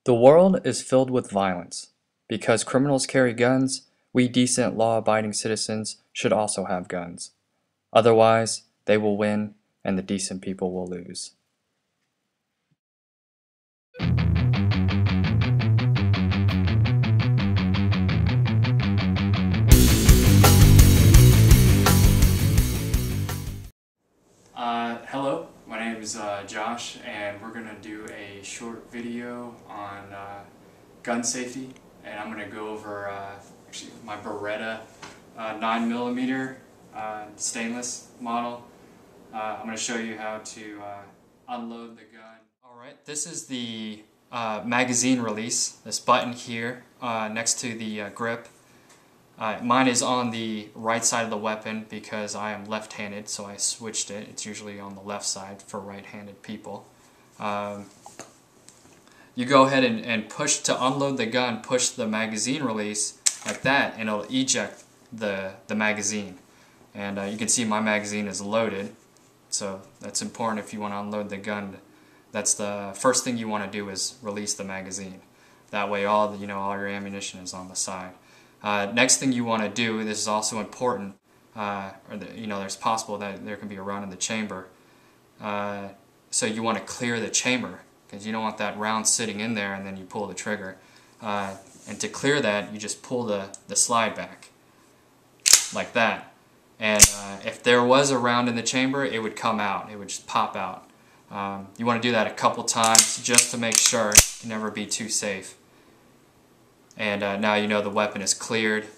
The world is filled with violence. Because criminals carry guns, we decent law-abiding citizens should also have guns. Otherwise, they will win and the decent people will lose. Hello, my name is Josh, and we're going to do a short video on gun safety, and I'm going to go over actually my Beretta 9mm stainless model. I'm going to show you how to unload the gun. Alright, this is the magazine release, this button here next to the grip. Mine is on the right side of the weapon because I am left-handed, so I switched it. It's usually on the left side for right-handed people. You go ahead and push to unload the gun, push the magazine release like that, and it'll eject the magazine. And you can see my magazine is loaded, so that's important if you want to unload the gun. That's the first thing you want to do is release the magazine. That way all your ammunition is on the side. Next thing you want to do, this is also important, there's possible that there can be a round in the chamber, so you want to clear the chamber because you don't want that round sitting in there and then you pull the trigger. And to clear that, you just pull the slide back like that, and if there was a round in the chamber, it would come out, it would just pop out. You want to do that a couple times just to make sure. It can never be too safe. And now you know the weapon is cleared.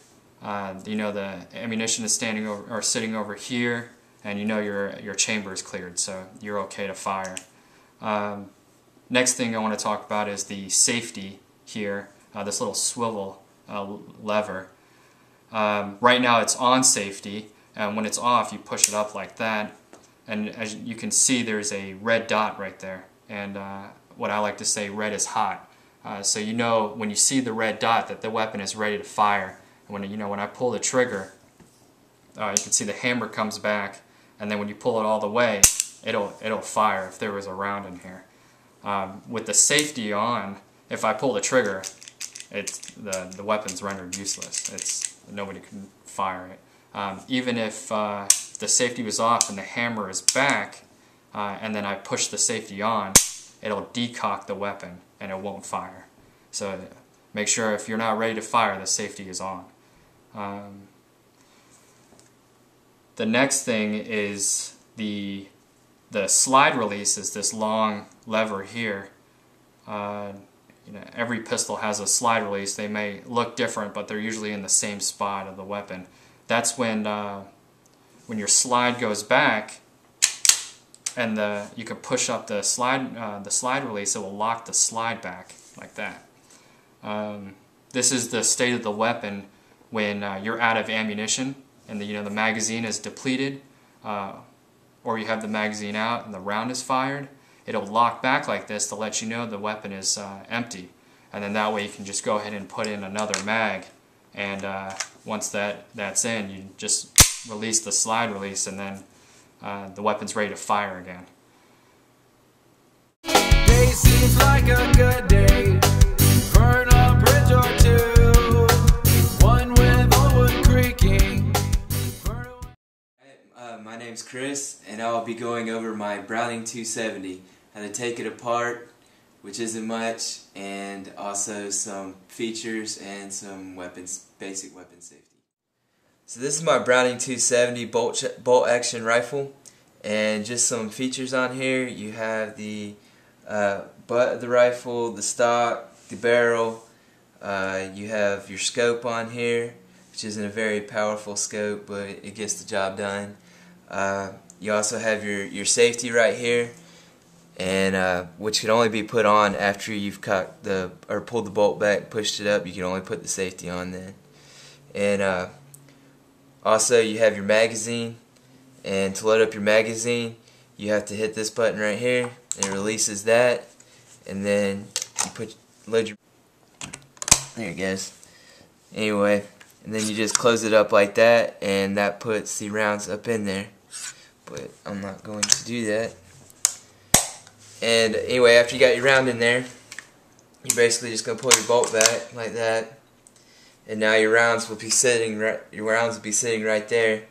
You know the ammunition is standing over or sitting over here, and you know your chamber is cleared, so you're okay to fire. Next thing I want to talk about is the safety here. This little swivel lever. Right now it's on safety, and when it's off, you push it up like that, and as you can see, there's a red dot right there. And what I like to say, red is hot. So you know when you see the red dot that the weapon is ready to fire. And when I pull the trigger, you can see the hammer comes back, and then when you pull it all the way, it'll fire if there was a round in here. With the safety on, if I pull the trigger, the weapon's rendered useless. Nobody can fire it. Even if the safety was off and the hammer is back, and then I push the safety on, it'll decock the weapon and it won't fire. So make sure if you're not ready to fire, the safety is on. The next thing is the slide release is this long lever here. Every pistol has a slide release. They may look different, but they're usually in the same spot of the weapon. That's when your slide goes back, and you can push up the slide release. It will lock the slide back like that. This is the state of the weapon when you're out of ammunition and the magazine is depleted, or you have the magazine out and the round is fired. It'll lock back like this to let you know the weapon is empty, and then that way you can just go ahead and put in another mag, and once that's in, you just release the slide release, and then the weapon's ready to fire again. Day seems like a good day. Burn a bridge or two. One with old wood creaking. My name's Chris, and I'll be going over my Browning 270. How to take it apart, which isn't much, and also some features and some basic weapon safety. So this is my Browning 270 bolt action rifle, and just some features on here. You have the butt of the rifle, the stock, the barrel. You have your scope on here, which isn't a very powerful scope, but it gets the job done. You also have your safety right here, and which can only be put on after you've cocked pulled the bolt back, pushed it up. You can only put the safety on then. And also you have your magazine, and to load up your magazine you have to hit this button right here, and it releases that, and then you load your, there it goes. Anyway, and then you just close it up like that, and that puts the rounds up in there, but I'm not going to do that. And anyway, after you got your round in there, you're basically just going to pull your bolt back like that, and now your rounds will be sitting right there,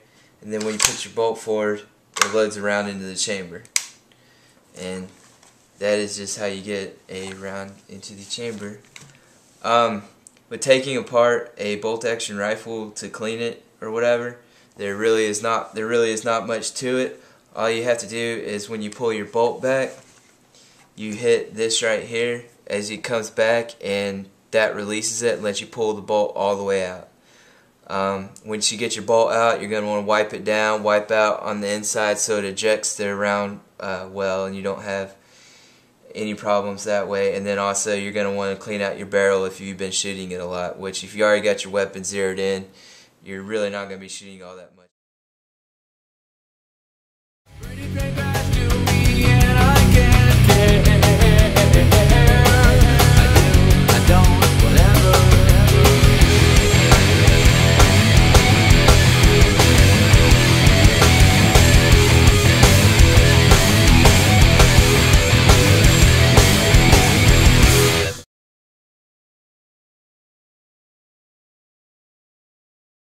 and then when you put your bolt forward, it loads around into the chamber. And that is just how you get a round into the chamber. But taking apart a bolt action rifle to clean it or whatever, there really is not much to it. All you have to do is when you pull your bolt back, you hit this right here as it comes back, and that releases it and lets you pull the bolt all the way out. Once you get your bolt out, you're going to want to wipe it down, wipe out on the inside so it ejects the round well, and you don't have any problems that way. And then also you're going to want to clean out your barrel if you've been shooting it a lot, which if you already got your weapon zeroed in, you're really not going to be shooting all that much.